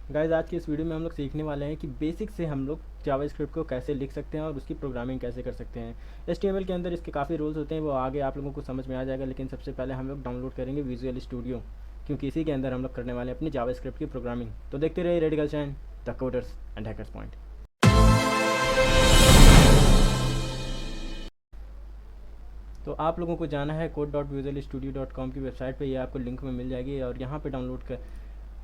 Guys आज की इस वीडियो में हम लोग सीखने वाले हैं कि बेसिक से हम लोग जावास्क्रिप्ट को कैसे लिख सकते हैं और उसकी प्रोग्रामिंग कैसे कर सकते हैं। एचटीएमएल के अंदर इसके काफ़ी रूल्स होते हैं, वो आगे आप लोगों को समझ में आ जाएगा। लेकिन सबसे पहले हम लोग डाउनलोड करेंगे विजुअल स्टूडियो, क्योंकि इसी के अंदर हम लोग करने वाले हैं अपनी जावास्क्रिप्ट की प्रोग्रामिंग। तो देखते रहिए radical chain, the coders and hackers point. तो आप लोगों को जाना है code.visualstudio.com की वेबसाइट पे, ये आपको लिंक में मिल जाएगी और यहाँ पे डाउनलोड कर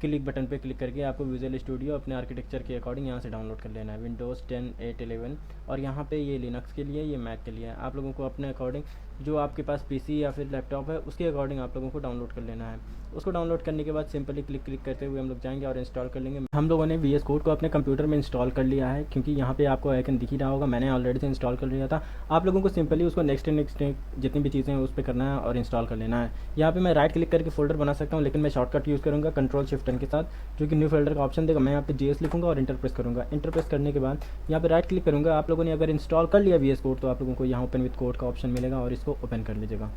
क्लिक बटन पे क्लिक करके आपको विजुअल स्टूडियो अपने आर्किटेक्चर के अकॉर्डिंग यहाँ से डाउनलोड कर लेना है। विंडोज़ 10, 8, 11 और यहाँ पे ये लिनक्स के लिए, ये मैक के लिए है। आप लोगों को अपने अकॉर्डिंग जो आपके पास पीसी या फिर लैपटॉप है उसके अकॉर्डिंग आप लोगों को डाउनलोड कर लेना है। उसको डाउनलोड करने के बाद सिंपली क्लिक करते हुए हम लोग जाएंगे और इंस्टॉल कर लेंगे। हम लोगों ने VS कोड को अपने कंप्यूटर में इंस्टॉल कर लिया है, क्योंकि यहाँ पे आपको आइकन दिख ही रहा होगा, मैंने ऑलरेडी से इंस्टॉल कर लिया था। आप लोगों को सिंपली उसको नेक्स्ट जितनी भी चीज़ें हैं उस पर करना है और इंस्टॉल कर लेना है। यहाँ पे मैं राइट क्लिक करके फोल्डर बना सकता हूँ, लेकिन मैं शॉर्टकट यूज़ करूँगा Ctrl+Shift+N के साथ, जो कि न्यू फोल्डर का ऑप्शन देगा। मैं यहाँ पे JS लिखूँगा और इंटर प्रेस करूँगा। इंटर प्रेस करने के बाद यहाँ पे राइट क्लिक करूँगा। आप लोगों ने अगर इंस्टॉल कर लिया VS कोड तो आप लोगों को यहाँ ओपन विद कोड का ऑप्शन मिलेगा और इसको ओपन कर लीजिएगा।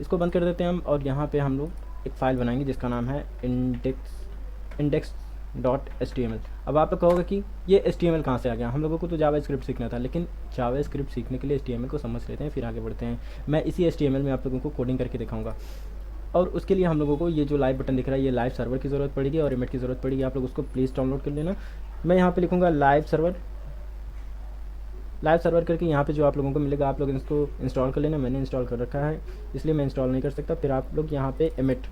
इसको बंद कर देते हैं हम और यहाँ पे हम लोग एक फ़ाइल बनाएंगे जिसका नाम है index.html। अब आप लोग कहोगे कि ये HTML कहाँ से आ गया, हम लोगों को तो जावास्क्रिप्ट सीखना था। लेकिन जावास्क्रिप्ट सीखने के लिए HTML को समझ लेते हैं, फिर आगे बढ़ते हैं। मैं इसी HTML में आप लोगों को कोडिंग करके दिखाऊंगा और उसके लिए हम लोगों को ये जो लाइव बटन दिख रहा है, ये लाइव सर्वर की ज़रूरत पड़ेगी और इमेट की ज़रूरत पड़ेगी। आप लोग उसको प्लीज़ डाउनलोड कर लेना। मैं यहाँ पे लिखूँगा लाइव सर्वर करके यहाँ पे जो आप लोगों को मिलेगा, आप लोग इसको इंस्टॉल कर लेना। मैंने इंस्टॉल कर रखा है इसलिए मैं इंस्टॉल नहीं कर सकता। फिर आप लोग यहाँ पे इमेट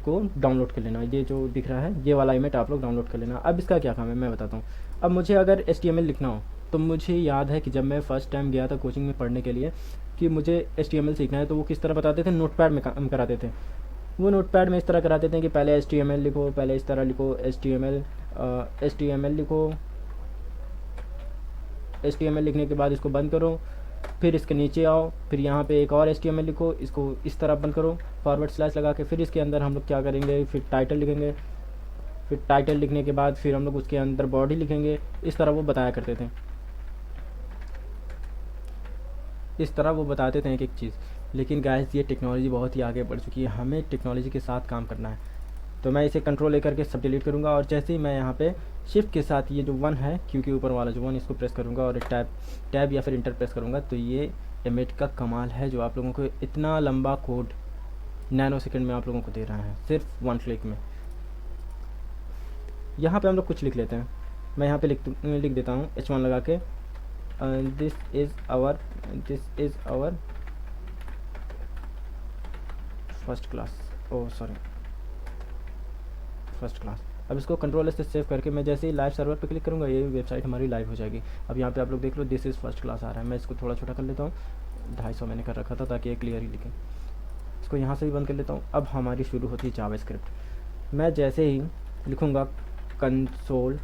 को डाउनलोड कर लेना। ये जो दिख रहा है ये वाला इमेट आप लोग डाउनलोड कर लेना। अब इसका क्या काम है मैं बताता हूँ। अब मुझे अगर HTML लिखना हो तो मुझे याद है कि जब मैं फ़र्स्ट टाइम गया था कोचिंग में पढ़ने के लिए कि मुझे HTML सीखना है, तो वो किस तरह बताते थे, नोटपैड में काम कराते थे। वो नोटपैड में इस तरह कराते थे कि पहले HTML लिखो, पहले इस तरह लिखो HTML लिखने के बाद इसको बंद करो, फिर इसके नीचे आओ, फिर यहाँ पे एक और HTML लिखो, इसको इस तरह बंद करो फॉरवर्ड स्लैश लगा के। फिर इसके अंदर हम लोग क्या करेंगे, फिर टाइटल लिखेंगे। फिर टाइटल लिखने के बाद फिर हम लोग उसके अंदर बॉडी लिखेंगे। इस तरह वो बताया करते थे, इस तरह वो बताते थे एक एक चीज़। लेकिन गाइस ये टेक्नोलॉजी बहुत ही आगे बढ़ चुकी है, हमें टेक्नोलॉजी के साथ काम करना है। तो मैं इसे कंट्रोल लेकर के सब डिलीट करूँगा और जैसे ही मैं यहाँ पे शिफ्ट के साथ ये जो 1 है, क्योंकि ऊपर वाला जो 1, इसको प्रेस करूँगा और टैब या फिर इंटर प्रेस करूँगा, तो ये इमेट का कमाल है जो आप लोगों को इतना लंबा कोड नैनो सेकंड में आप लोगों को दे रहा है, सिर्फ 1 क्लिक में। यहाँ पे हम लोग कुछ लिख लेते हैं। मैं यहाँ पे लिख देता हूँ H1 लगा के, this is our first class. अब इसको कंट्रोल से सेव करके मैं जैसे ही लाइव सर्वर पे क्लिक करूँगा, ये वेबसाइट हमारी लाइव हो जाएगी। अब यहाँ पे आप लोग देख लो, दिस इज़ फर्स्ट क्लास आ रहा है। मैं इसको थोड़ा छोटा कर लेता हूँ, 250 मैंने कर रखा था ताकि ये क्लियर ही दिखे। इसको यहाँ से भी बंद कर लेता हूँ। अब हमारी शुरू होती है जावास्क्रिप्ट। मैं जैसे ही लिखूँगा कंसोल,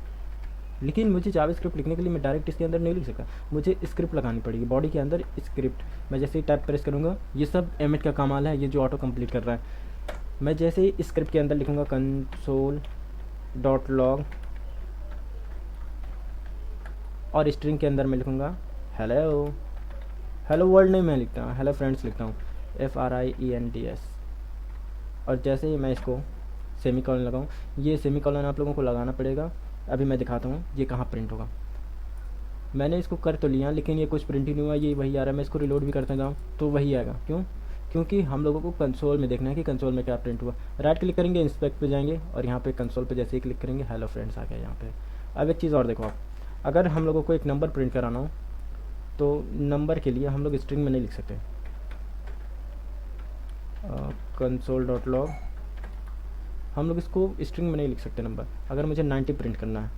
लेकिन मुझे जावास्क्रिप्ट लिखने के लिए मैं डायरेक्ट इसके अंदर नहीं लिख सकता, मुझे स्क्रिप्ट लगानी पड़ेगी, बॉडी के अंदर स्क्रिप्ट। मैं जैसे ही टैब प्रेस करूँगा, ये सब एमिट का कमाल है, ये जो ऑटो कंप्लीट कर रहा है। मैं जैसे ही स्क्रिप्ट के अंदर लिखूँगा console.log और स्ट्रिंग के अंदर मैं लिखूँगा हेलो वर्ल्ड नहीं मैं लिखता हूँ, हेलो फ्रेंड्स लिखता हूँ, FRIENDS। और जैसे ही मैं इसको सेमीकोलन लगाऊँ, ये सेमीकोलन आप लोगों को लगाना पड़ेगा। अभी मैं दिखाता हूँ ये कहाँ प्रिंट होगा। मैंने इसको कर तो लिया लेकिन ये कुछ प्रिंट ही नहीं हुआ, ये वही आ रहा है। मैं इसको रिलोड भी करता जाऊँ तो वही आएगा। क्यों? क्योंकि हम लोगों को कंसोल में देखना है कि कंसोल में क्या प्रिंट हुआ। राइट क्लिक करेंगे, इंस्पेक्ट पे जाएंगे और यहाँ पे कंसोल पे जैसे ही क्लिक करेंगे, हेलो फ्रेंड्स आ गया यहाँ पे। अब एक चीज़ और देखो आप, अगर हम लोगों को एक नंबर प्रिंट कराना हो तो नंबर के लिए हम लोग स्ट्रिंग में नहीं लिख सकते। console.log हम लोग इसको स्ट्रिंग में नहीं लिख सकते नंबर। अगर मुझे 90 प्रिंट करना है,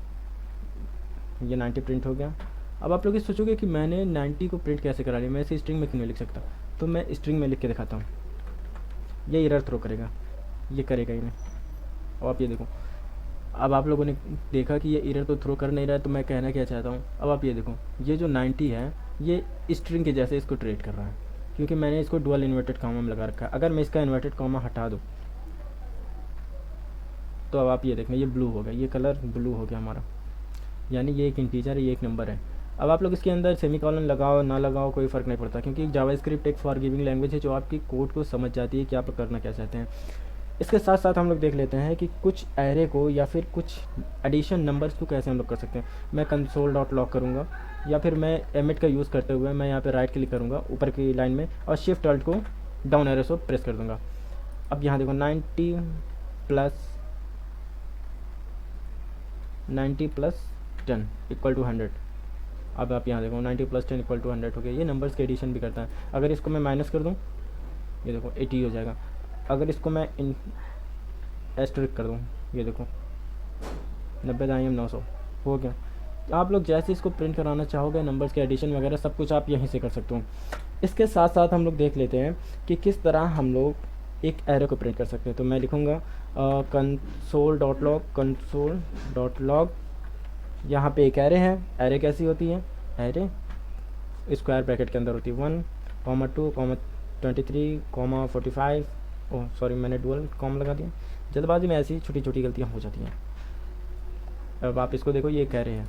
ये 90 प्रिंट हो गया। अब आप लोग ये सोचोगे कि मैंने 90 को प्रिंट कैसे करा लिया, मैं इसे स्ट्रिंग में क्यों नहीं लिख सकता। तो मैं स्ट्रिंग में लिख के दिखाता हूँ। ये एरर थ्रो करेगा, ये करेगा ही नहीं। अब आप ये देखो, अब आप लोगों ने देखा कि ये एरर तो थ्रो कर नहीं रहा है, तो मैं कहना क्या चाहता हूँ। अब आप ये देखो, ये जो 90 है ये स्ट्रिंग के जैसे इसको ट्रीट कर रहा है, क्योंकि मैंने इसको डुअल इन्वर्टेड कॉमा में लगा रखा है। अगर मैं इसका इन्वर्टेड कॉमा हटा दूँ तो अब आप ये देखें, ये ब्लू हो गया, ये कलर ब्लू हो गया हमारा, यानी ये एक इंटीजर है, ये एक नंबर है। अब आप लोग इसके अंदर सेमीकोलन लगाओ ना लगाओ कोई फ़र्क नहीं पड़ता, क्योंकि जावास्क्रिप्ट एक फॉरगिविंग लैंग्वेज है जो आपकी कोड को समझ जाती है कि आप करना क्या चाहते हैं। इसके साथ साथ हम लोग देख लेते हैं कि कुछ एरे को या फिर कुछ एडिशन नंबर्स को कैसे हम लोग कर सकते हैं। मैं कंसोल डॉट लॉग करूँगा या फिर मैं एमिट का यूज़ करते हुए मैं यहाँ पे राइट क्लिक करूँगा ऊपर की लाइन में और शिफ्ट अल्ट को डाउन एरो से प्रेस कर दूँगा। अब यहाँ देखो 90 प्लस 10 इक्वल टू 100। अब आप यहाँ देखो 90 प्लस 10 इक्वल टू 100 हो गया। ये नंबर्स के एडिशन भी करता है। अगर इसको मैं माइनस कर दूँ, ये देखो 80 हो जाएगा। अगर इसको मैं एस्टरिक कर दूँ, ये देखो 90 दाएँ 900 हो गया। आप लोग जैसे इसको प्रिंट कराना चाहोगे नंबर्स के एडिशन वगैरह सब कुछ आप यहीं से कर सकते हो। इसके साथ साथ हम लोग देख लेते हैं कि किस तरह हम लोग एक एरे को प्रिंट कर सकते हैं। तो मैं लिखूँगा कंसोल डॉट लॉग। यहाँ पे एक एरे है। एरे कैसी होती है? एरे स्क्वायर ब्रैकेट के अंदर होती है 1, 2, 23, 45। ओह सॉरी, मैंने डुअल कॉम लगा दिया। जल्दबाजी में ऐसी छोटी छोटी गलतियाँ हो जाती हैं। अब आप इसको देखो, ये एक एरे है।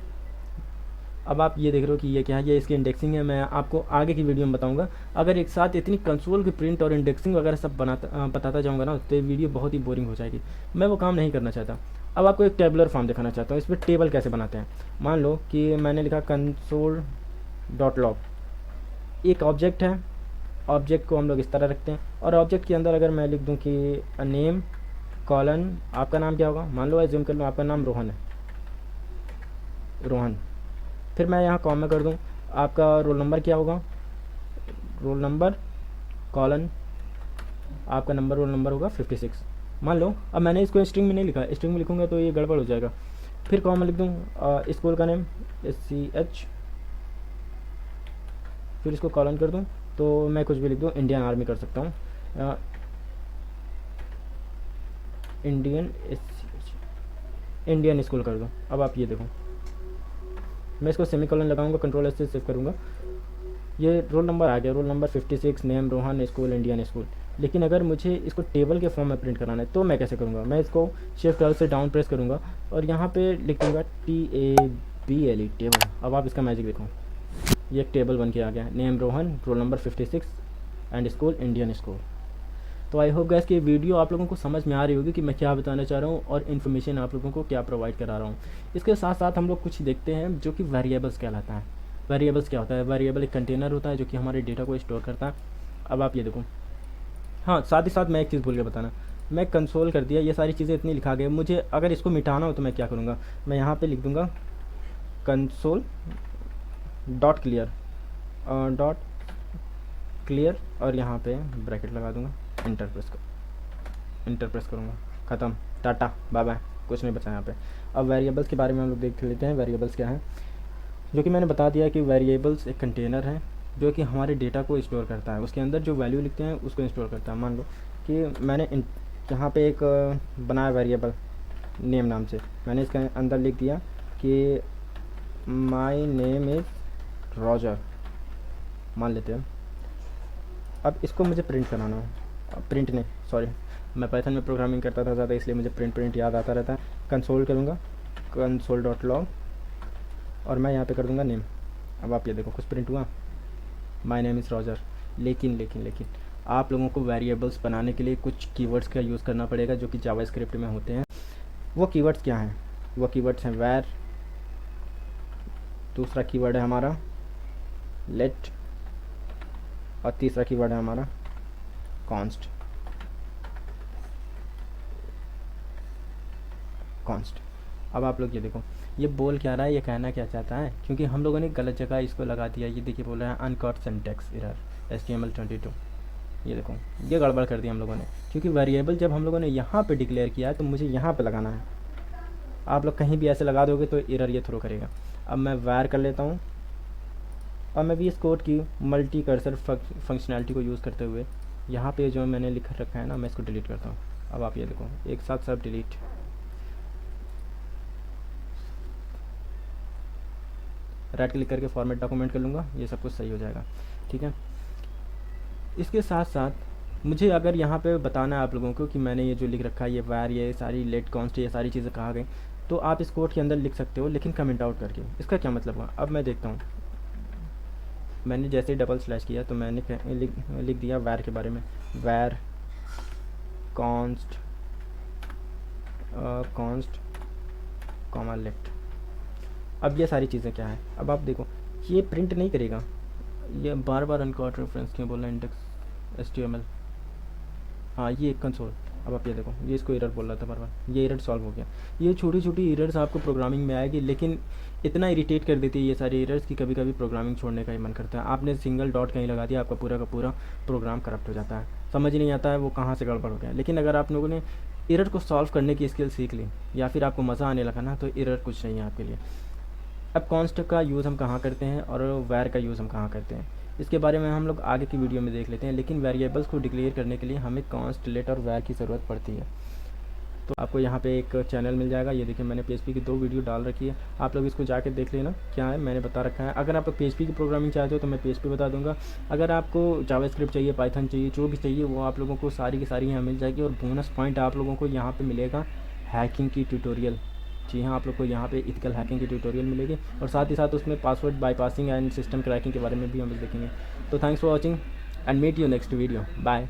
अब आप ये देख रहे हो कि ये क्या है, ये इसकी इंडेक्सिंग है। मैं आपको आगे की वीडियो में बताऊंगा। अगर एक साथ इतनी कंसोल की प्रिंट और इंडेक्सिंग वगैरह सब बताता जाऊंगा ना तो ये वीडियो बहुत ही बोरिंग हो जाएगी। मैं वो काम नहीं करना चाहता। अब आपको एक टेबलर फॉर्म दिखाना चाहता हूँ। इस पर टेबल कैसे बनाते हैं। मान लो कि मैंने लिखा कंसोल डॉट लॉग, एक ऑब्जेक्ट है। ऑब्जेक्ट को हम लोग इस तरह रखते हैं और ऑब्जेक्ट के अंदर अगर मैं लिख दूँ कि नेम कॉलन, आपका नाम क्या होगा, मान लो एज्यूम कर लो आपका नाम रोहन है, रोहन। फिर मैं यहाँ कॉमा कर दूँ आपका रोल नंबर क्या होगा, रोल नंबर कॉलन आपका नंबर रोल नंबर होगा 56 मान लो। अब मैंने इसको स्ट्रिंग में नहीं लिखा, स्ट्रिंग में लिखूँगा तो ये गड़बड़ हो जाएगा। फिर कॉमा लिख दूँ स्कूल का नेम SCH, फिर इसको कॉलन कर दूँ तो मैं कुछ भी लिख दूँ, इंडियन आर्मी कर सकता हूँ, इंडियन स्कूल कर दूँ। अब आप ये देखो, मैं इसको सेमीकोलन लगाऊंगा, कंट्रोल S से सेव करूँगा, ये रोल नंबर आ गया, roll number 56, name Rohan, school Indian school. लेकिन अगर मुझे इसको टेबल के फॉर्म में प्रिंट कराना है तो मैं कैसे करूँगा। मैं इसको शिफ्ट अल्ट से डाउन प्रेस करूँगा और यहाँ पे लिख दूँगा TABLE टेबल। अब आप इसका मैजिक देखो, ये एक टेबल बन के आ गया, name Rohan, roll number 56 and school Indian school. तो आई होप गैस कि वीडियो आप लोगों को समझ में आ रही होगी कि मैं क्या बताना चाह रहा हूँ और इन्फॉर्मेशन आप लोगों को क्या प्रोवाइड करा रहा हूँ। इसके साथ साथ हम लोग कुछ देखते हैं जो कि वेरिएबल्स कहलाता है। वेरिएबल्स क्या होता है? वेरिएबल एक कंटेनर होता है जो कि हमारे डेटा को स्टोर करता है। अब आप ये देखो, हाँ साथ ही साथ मैं एक चीज़ भूल के बताना, मैं कंसोल कर दिया, ये सारी चीज़ें इतनी लिखा गया। मुझे अगर इसको मिटाना हो तो मैं क्या करूँगा, मैं यहाँ पर लिख दूँगा कंसोल डॉट क्लियर और यहाँ पे ब्रैकेट लगा दूँगा, इंटर प्रेस करूँगा, ख़त्म, टाटा बाय बाय, कुछ नहीं बचा यहाँ पे। अब वेरिएबल्स के बारे में हम लोग देख लेते हैं। वेरिएबल्स क्या है, जो कि मैंने बता दिया कि वेरिएबल्स एक कंटेनर है जो कि हमारे डेटा को स्टोर करता है। उसके अंदर जो वैल्यू लिखते हैं उसको स्टोर करता है। मान लो कि मैंने यहाँ पे एक बनाया वेरिएबल नेम नाम से, मैंने इसके अंदर लिख दिया कि माई नेम इज़ रॉजर, मान लेते हैं। अब इसको मुझे प्रिंट कराना है, प्रिंट नहीं सॉरी, मैं पाइथन में प्रोग्रामिंग करता था ज़्यादा, इसलिए मुझे प्रिंट याद आता रहता है। कंसोल करूँगा कंसोल डॉट लॉग और मैं यहाँ पे कर दूँगा नेम। अब आप ये देखो कुछ प्रिंट हुआ, माय नेम इज़ रॉजर। लेकिन आप लोगों को वेरिएबल्स बनाने के लिए कुछ कीवर्ड्स का यूज़ करना पड़ेगा जो कि जावास्क्रिप्ट में होते हैं। वो कीवर्ड्स क्या हैं? वो कीवर्ड्स हैं वैर, दूसरा कीवर्ड है हमारा लेट और तीसरा कीवर्ड है हमारा कॉन्स्ट। अब आप लोग ये देखो, ये बोल क्या रहा है, ये कहना क्या चाहता है, क्योंकि हम लोगों ने गलत जगह इसको लगा दिया। ये देखिए बोल रहा है अनकॉट सिंटैक्स एरर HTML22। ये देखो ये गड़बड़ कर दिया हम लोगों ने, क्योंकि वेरिएबल जब हम लोगों ने यहाँ पे डिक्लेयर किया है तो मुझे यहाँ पे लगाना है। आप लोग कहीं भी ऐसे लगा दोगे तो एरर ये थ्रो करेगा। अब मैं वैर कर लेता हूँ और मैं VS कोड की मल्टी कर्सर फंक्शनैलिटी को यूज़ करते हुए यहाँ पे जो मैंने लिख रखा है ना, मैं इसको डिलीट करता हूँ। अब आप ये देखो एक साथ सब डिलीट, राइट क्लिक करके फॉर्मेट डॉक्यूमेंट कर लूँगा, ये सब कुछ सही हो जाएगा। ठीक है, इसके साथ साथ मुझे अगर यहाँ पे बताना है आप लोगों को कि मैंने ये जो लिख रखा है, ये वैर, ये सारी लेट कॉन्स्ट, ये सारी चीज़ें कहा गई, तो आप इस कोड के अंदर लिख सकते हो, लेकिन कमेंट आउट करके। इसका क्या मतलब हुआ, अब मैं देखता हूँ। मैंने जैसे ही डबल स्लैश किया तो मैंने लिख दिया वैर के बारे में, वैर कॉन्स्ट कॉन्स्ट कॉमा लेफ्ट। अब ये सारी चीज़ें क्या है, अब आप देखो ये प्रिंट नहीं करेगा, ये बार बार अनकॉट रेफरेंस क्यों बोल रहा है, इंडेक्स HTML, हाँ ये कंसोल। अब आप ये देखो ये इसको एरर बोल रहा था बार बार, ये एरर सॉल्व हो गया। ये छोटी छोटी एरर्स आपको प्रोग्रामिंग में आएगी, लेकिन इतना इरिटेट कर देती है ये सारी एरर्स कि कभी कभी प्रोग्रामिंग छोड़ने का ही मन करता है। आपने सिंगल डॉट कहीं लगा दिया, आपका पूरा का पूरा प्रोग्राम करप्ट हो जाता है, समझ ही नहीं आता है वो कहाँ से गड़बड़ हो गया। लेकिन अगर आप लोगों ने एरर को सॉल्व करने की स्किल सीख ली या फिर आपको मज़ा आने लगा ना, तो एरर कुछ नहीं है आपके लिए। अब कॉन्स्ट का यूज़ हम कहाँ करते हैं और वैर का यूज़ हम कहाँ करते हैं, इसके बारे में हम लोग आगे की वीडियो में देख लेते हैं। लेकिन वेरिएबल्स को डिक्लेयर करने के लिए हमें कॉन्स्ट, लेट और वैर की ज़रूरत पड़ती है। तो आपको यहाँ पे एक चैनल मिल जाएगा, ये देखिए मैंने PHP की 2 वीडियो डाल रखी है, आप लोग इसको जाके देख लेना क्या है मैंने बता रखा है। अगर आप PHP की प्रोग्रामिंग चाहते हो तो मैं PHP बता दूंगा, अगर आपको जावास्क्रिप्ट चाहिए, पाइथन चाहिए, जो भी चाहिए वो आप लोगों को सारी की सारी यहाँ मिल जाएगी। और बोनस पॉइंट आप लोगों को यहाँ पर मिलेगा हैकिंग की ट्यूटोरियल। जी हाँ, आप लोग को यहाँ पे इथिकल हैकिंग की ट्यूटोरियल मिलेगी, और साथ ही साथ उसमें password bypassing and system cracking के बारे में भी हम लोग देखेंगे। तो thanks for watching and meet you next video, bye.